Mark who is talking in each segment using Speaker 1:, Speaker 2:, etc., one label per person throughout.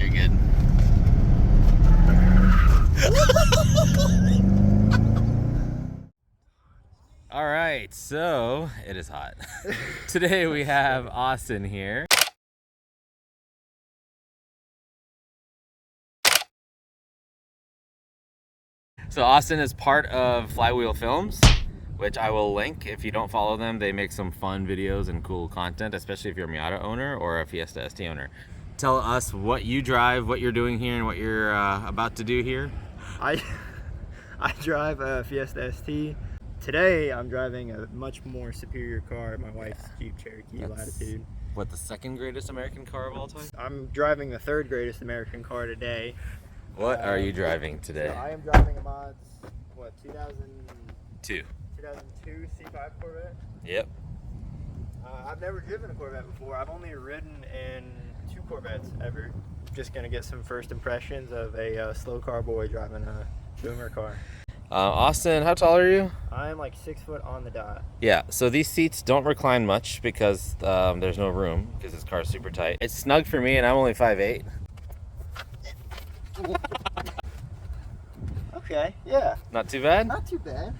Speaker 1: You're good. All right, so it is hot. Today we have Austin here. So Austin is part of Flywheel Films, which I will link. If you don't follow them, they make some fun videos and cool content, especially if you're a Miata owner or a Fiesta ST owner. Tell us what you drive, what you're doing here, and what you're about to do here.
Speaker 2: I drive a Fiesta ST. Today I'm driving a much more superior car, my wife's Jeep Cherokee Latitude.
Speaker 1: What, the second greatest American car of all time?
Speaker 2: I'm driving the third greatest American car today.
Speaker 1: What are you driving today?
Speaker 2: So I am driving a Mods, 2002 C5 Corvette.
Speaker 1: Yep.
Speaker 2: I've never driven a Corvette before. I've only ridden in 2 Corvettes ever. Just gonna get some first impressions of a slow car boy driving a boomer car.
Speaker 1: Austin, how tall are you?
Speaker 2: I am like 6 foot on the dot.
Speaker 1: Yeah, so these seats don't recline much because there's no room because this car is super tight. It's snug for me and I'm only 5'8".
Speaker 2: Okay, yeah.
Speaker 1: Not too bad?
Speaker 2: Not too bad.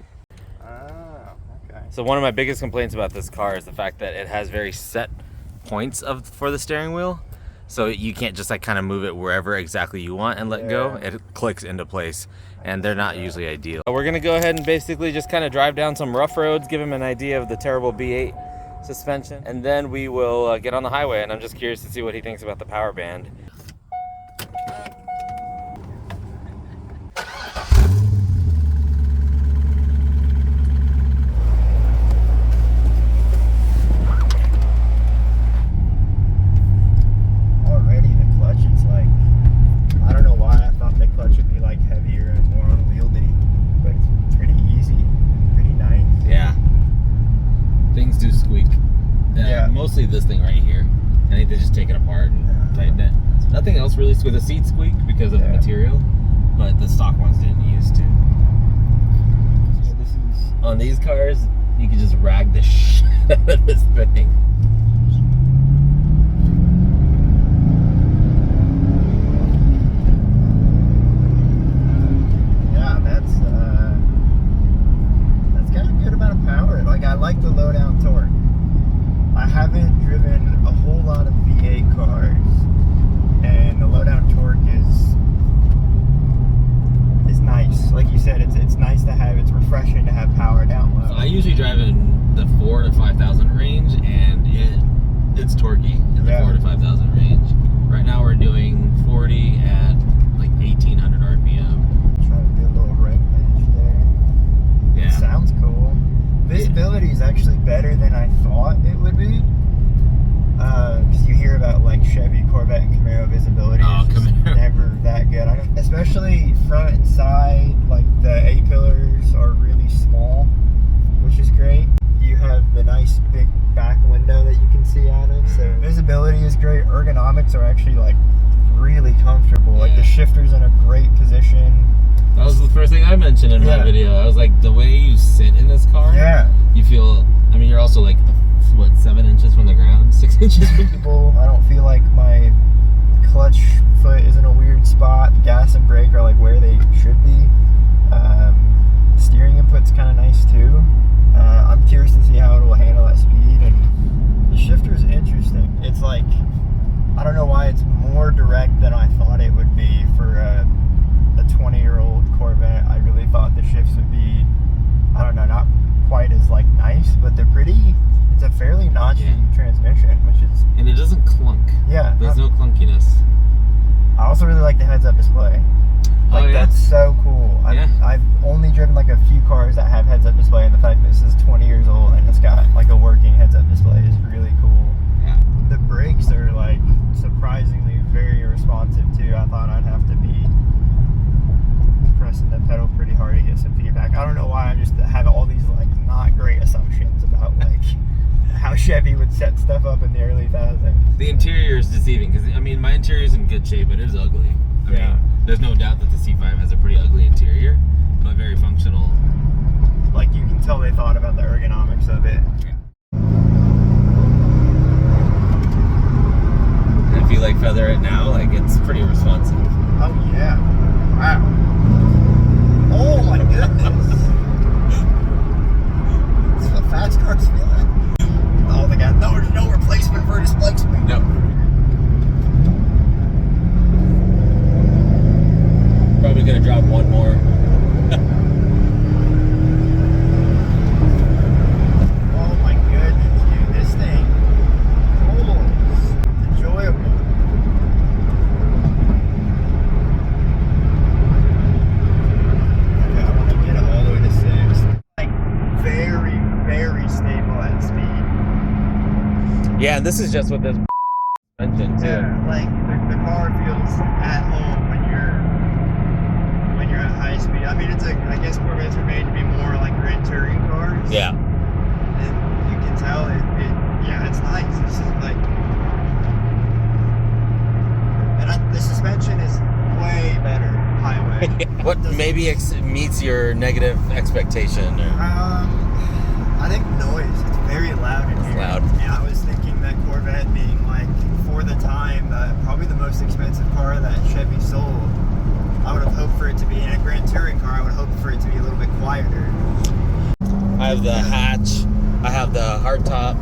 Speaker 2: Oh, okay.
Speaker 1: So one of my biggest complaints about this car is the fact that it has very set points for the steering wheel. So you can't just like kind of move it wherever exactly you want and let go. It clicks into place and they're not usually ideal. We're gonna go ahead and basically just kind of drive down some rough roads, give him an idea of the terrible B8 suspension, and then we will get on the highway, and I'm just curious to see what he thinks about the power band. Mostly this thing right here. I think they just take it apart and tighten it. Nothing else really with the seat squeak because of the material, but the stock ones didn't use to. So this is on these cars, you can just rag the shit out of this thing.
Speaker 2: Yeah, that's got a good amount of power. Like, I like the low down torque. I haven't driven a whole lot of V8 cars, and the low down torque is nice. Like you said, it's nice to have. It's refreshing to have power down low.
Speaker 1: So I usually drive in the 4,000 to 5,000 range, and it's torquey in the 4,000 to 5,000 range. Right now we're doing 40 at like 1,800 RPM.
Speaker 2: Try to do a little red edge there. Yeah, it sounds cool. Visibility is actually better than I thought it would be. Because you hear about like Chevy, Corvette, and Camaro visibility.
Speaker 1: Oh, Camaro.
Speaker 2: Never that good. Especially front and side, like the A-pillars are really small, which is great. You have the nice big back window that you can see out of. So visibility is great. Ergonomics are actually like really comfortable. Yeah. Like the shifter's in a great position.
Speaker 1: That was the first thing I mentioned in my video. I was like, the way you sit in this car, you feel, I mean, you're also like, what, 7 inches from the ground? 6 inches from the ground?
Speaker 2: I don't feel like my clutch foot is in a weird spot. The gas and brake are like where they should be. Steering input's kind of nice too. I'm curious to see how it will handle that speed. And the shifter's interesting. It's like, I don't know why it's more direct than I thought it would be for a 20-year-old Corvette. I really thought the shifts would be, I don't know, not quite as like nice, but they're pretty. It's a fairly notchy transmission, which is,
Speaker 1: and it doesn't clunk.
Speaker 2: Yeah,
Speaker 1: there's no clunkiness.
Speaker 2: I also really like the heads-up display. Like, that's so cool. I've only driven like a few cars that have heads-up display, and the fact that this is 20 years old and it's got like a working heads-up display is really cool. Yeah. The brakes are like surprisingly very responsive too. I thought I'd have to be pressing the pedal pretty hard to get some feedback. I don't know why I just have all these like not great assumptions about like how Chevy would set stuff up in the early 2000s.
Speaker 1: The interior is deceiving because I mean my interior is in good shape, but it is ugly. I mean, there's no doubt that the C5 has a pretty ugly interior, but very functional.
Speaker 2: Like you can tell they thought about the ergonomics of it.
Speaker 1: And if you like feather it now, like it's pretty responsive. Yeah, and this is just with this engine too.
Speaker 2: Yeah, like the car feels at home when you're at high speed. I mean, I guess Corvettes are made to be more like Grand Touring cars.
Speaker 1: Yeah.
Speaker 2: And you can tell yeah, it's nice. This is like, and the suspension is way better highway.
Speaker 1: What maybe meets your negative expectation? Or?
Speaker 2: I think noise. It's very loud in here.
Speaker 1: Loud.
Speaker 2: And I was thinking that Corvette being like, for the time, probably the most expensive car that Chevy sold, I would have hoped for it to be, in a Grand Touring car, I would have hoped for it to be a little bit quieter.
Speaker 1: I have the hatch, I have the hardtop,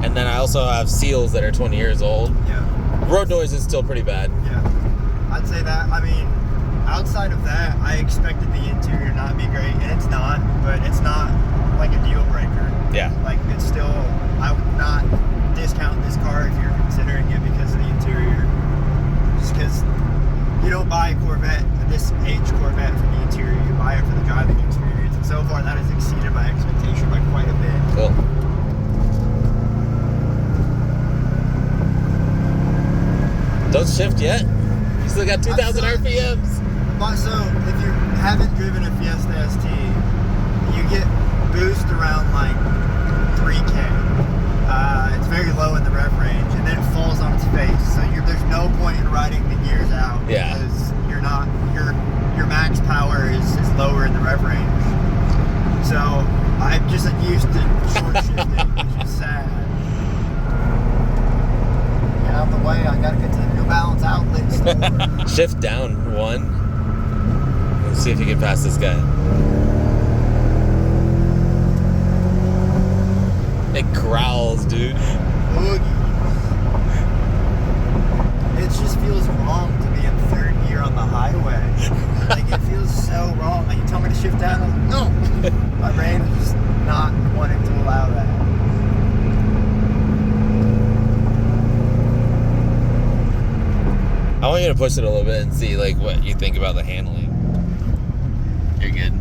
Speaker 1: and then I also have seals that are 20 years old.
Speaker 2: Yeah.
Speaker 1: Road noise is still pretty bad.
Speaker 2: Yeah. I'd say that. I mean, outside of that, I expected the interior not be great, and it's not, but it's not like a deal breaker.
Speaker 1: Yeah.
Speaker 2: Like, it's still, I would not discount this car if you're considering it because of the interior. Just because you don't buy a Corvette, this age Corvette for the interior, you buy it for the driving experience. And so far, that has exceeded my expectation by quite a bit.
Speaker 1: Cool. Don't shift yet. You still got 2,000 RPMs.
Speaker 2: But so, if you haven't driven a Fiesta ST, you get boost around like 3K. It's very low in the rev range, and then it falls on its face. So there's no point in riding the gears out because you're not your max power is lower in the rev range. So I'm just used to short shifting, which is sad. Get out of the way. I gotta get to the New Balance outlet store.
Speaker 1: Shift down one. Let's see if you can pass this guy. It growls, dude.
Speaker 2: Boogies. It just feels wrong to be in third gear on the highway. Like, it feels so wrong. Like, you tell me to shift down, I'm like, no. My brain is just not wanting to allow that.
Speaker 1: I want you to push it a little bit and see like what you think about the handling. You're good.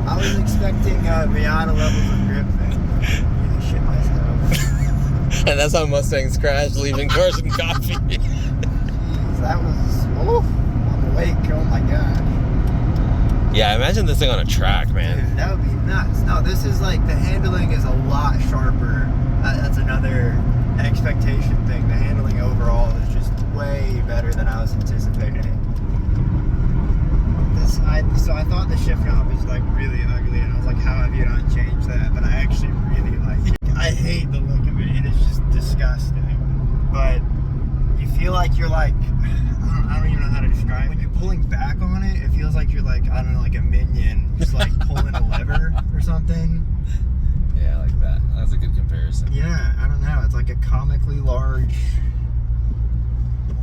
Speaker 2: I was expecting Miata levels of grip there. I shit myself.
Speaker 1: And that's how Mustangs crash, leaving cars and coffee.
Speaker 2: Jeez, that was, I'm awake, oh my god.
Speaker 1: Yeah, imagine this thing on a track, man.
Speaker 2: Dude, that would be nuts. No, this is like, the handling is a lot sharper. That's another expectation thing. The handling overall is just way better than I was anticipating. So I thought the shift knob was like really ugly, and I was like, how have you not changed that? But I actually really like it. I hate the look of it. It is just disgusting. But you feel like you're like, I don't even know how to describe it. When you're pulling back on it, it feels like you're like, I don't know, like a minion, just like pulling a lever or something.
Speaker 1: Yeah, I like that. That's a good comparison.
Speaker 2: Yeah, I don't know. It's like a comically large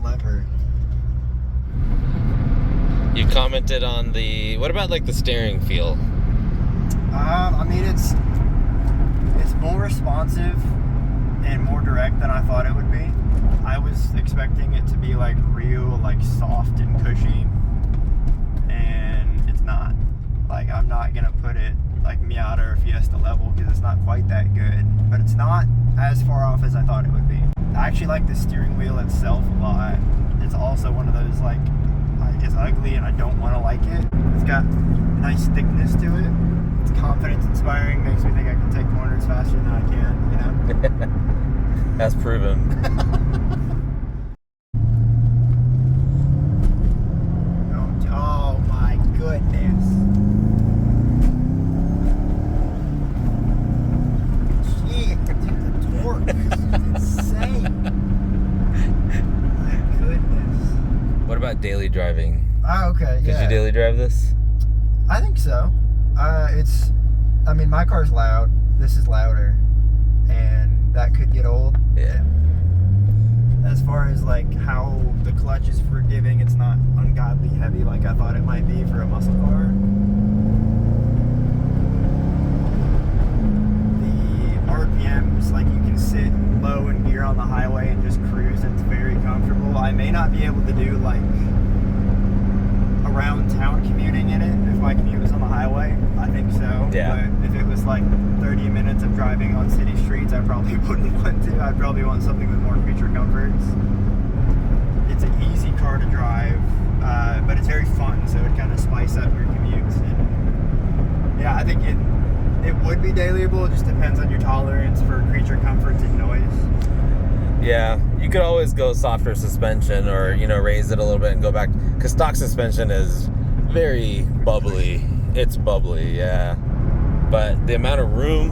Speaker 2: lever.
Speaker 1: You commented on what about like the steering feel?
Speaker 2: I mean, it's more responsive and more direct than I thought it would be. I was expecting it to be like real, like soft and cushy, and it's not. Like, I'm not gonna put it like Miata or Fiesta level because it's not quite that good, but it's not as far off as I thought it would be. I actually like the steering wheel itself a lot. It's also one of those like, it's ugly and I don't want to like it. It's got nice thickness to it. It's confidence inspiring, makes me think I can take corners faster than I can, you know?
Speaker 1: That's proven.
Speaker 2: Oh my goodness. Gee, the torque is insane. My goodness.
Speaker 1: What about daily driving?
Speaker 2: Oh, okay, yeah.
Speaker 1: Could you daily drive this?
Speaker 2: I think so. I mean, my car's loud. This is louder. And that could get old.
Speaker 1: Yeah.
Speaker 2: As far as like how the clutch is forgiving, it's not ungodly heavy like I thought it might be for a muscle car. The RPMs, like you can sit low in gear on the highway and just cruise, and it's very comfortable. I may not be able to do like around town commuting in it if my commute was on the highway. I think so.
Speaker 1: Yeah.
Speaker 2: But if it was like 30 minutes of driving on city streets, I probably wouldn't want to. I'd probably want something with more creature comforts. It's an easy car to drive, but it's very fun, so it kind of spice up your commutes. And yeah, I think it would be dailyable. It just depends on your tolerance for creature comforts and noise.
Speaker 1: Yeah, you could always go softer suspension, or raise it a little bit and go back, because stock suspension is very bubbly. It's bubbly, yeah, but the amount of room,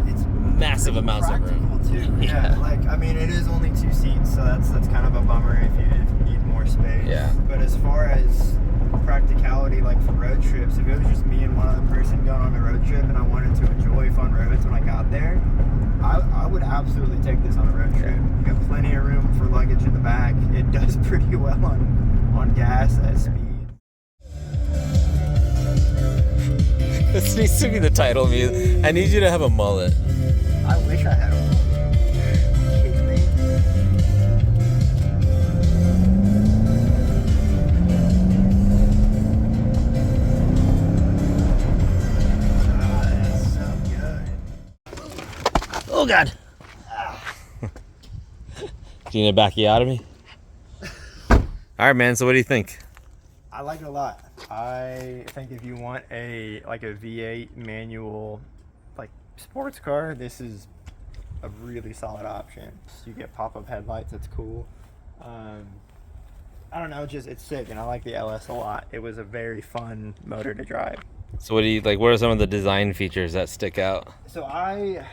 Speaker 2: It's
Speaker 1: massive amounts of room.
Speaker 2: Too. Yeah, like I mean, it is only 2 seats, so that's kind of a bummer if you need more space.
Speaker 1: Yeah.
Speaker 2: But as far as practicality, like for road trips, if it was just me and one other person going on a road trip, and I wanted to enjoy fun roads when I got there, I would absolutely take this on a road trip. You got plenty of room for luggage in the back. It does pretty well on gas at speed.
Speaker 1: This needs to be the title music. I need you to have a mullet.
Speaker 2: I wish I had a one. Kidding me? That's so good.
Speaker 1: Oh God! Do you need a backiotomy? All right, man. So what do you think?
Speaker 2: I like it a lot. I think if you want a V8 manual like sports car, this is a really solid option. You get pop-up headlights, that's cool. I don't know, just it's sick, and I like the LS a lot. It was a very fun motor to drive.
Speaker 1: So what do you like? What are some of the design features that stick out?
Speaker 2: So I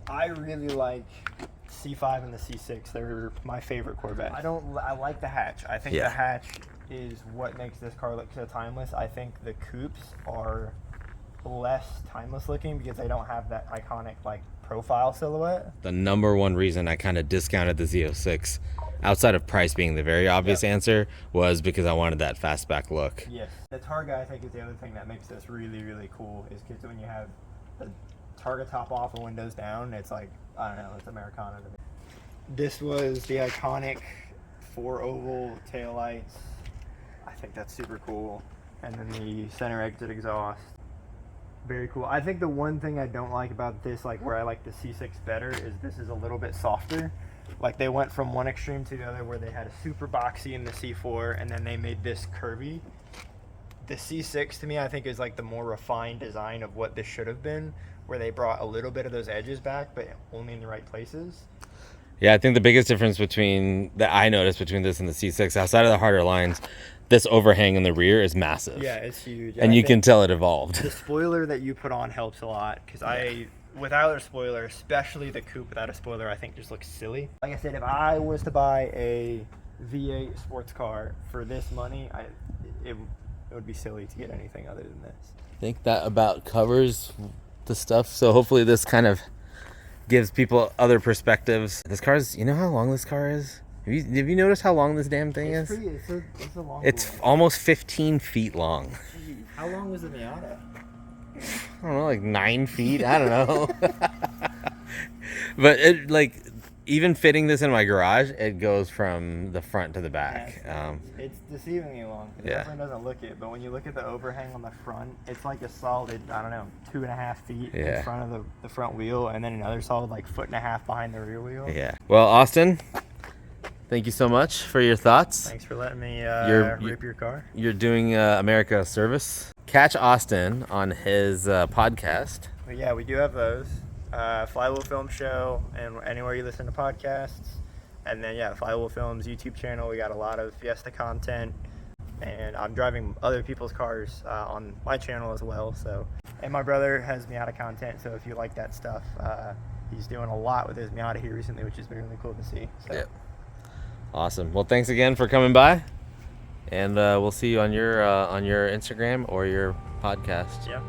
Speaker 2: really like C5 and the C6. They're my favorite Corvette. I like the hatch. I think the hatch is what makes this car look so timeless. I think the coupes are less timeless looking because they don't have that iconic like profile silhouette.
Speaker 1: The number one reason I kind of discounted the Z06, outside of price being the very obvious answer, was because I wanted that fastback look.
Speaker 2: Yes. The Targa, I think, is the other thing that makes this really, really cool, is because when you have the Targa top off and windows down, it's like, I don't know, it's Americana to me. This was the iconic 4 oval taillights. I think that's super cool. And then the center exit exhaust. Very cool. I think the one thing I don't like about this, like where I like the C6 better, is this is a little bit softer. Like they went from one extreme to the other, where they had a super boxy in the C4, and then they made this curvy. The C6 to me, I think, is like the more refined design of what this should have been, where they brought a little bit of those edges back, but only in the right places.
Speaker 1: Yeah, I think the biggest difference that I noticed between this and the C6, outside of the harder lines, this overhang in the rear is massive.
Speaker 2: Yeah, it's huge.
Speaker 1: And you can tell it evolved.
Speaker 2: The spoiler that you put on helps a lot, because without a spoiler, especially the coupe without a spoiler, I think just looks silly. Like I said, if I was to buy a V8 sports car for this money, it would be silly to get anything other than this.
Speaker 1: I think that about covers the stuff. So hopefully this kind of gives people other perspectives. This car's, you know how long this car is? Have you noticed how long this damn thing is?
Speaker 2: It's a long
Speaker 1: It's
Speaker 2: one.
Speaker 1: almost 15 feet long.
Speaker 2: Jeez, how long was the Miata?
Speaker 1: I don't know, like 9 feet? I don't know. But it, like, even fitting this in my garage, it goes from the front to the back.
Speaker 2: It's deceivingly long. It
Speaker 1: Yeah.
Speaker 2: definitely doesn't look it, but when you look at the overhang on the front, it's like a solid, I don't know, 2.5 feet
Speaker 1: Yeah.
Speaker 2: in front of the front wheel, and then another solid like 1.5 feet behind the rear wheel.
Speaker 1: Yeah. Well, Austin, thank you so much for your thoughts.
Speaker 2: Thanks for letting me rip your car.
Speaker 1: You're doing America a service. Catch Austin on his podcast.
Speaker 2: But yeah, we do have those. Flywheel Film Show, and anywhere you listen to podcasts. And then, yeah, Flywheel Films YouTube channel. We got a lot of Fiesta content. And I'm driving other people's cars on my channel as well. So, and my brother has Miata content. So if you like that stuff, he's doing a lot with his Miata here recently, which has been really cool to see. So.
Speaker 1: Yep. Awesome. Well, thanks again for coming by. And we'll see you on your Instagram or your podcast.
Speaker 2: Yeah.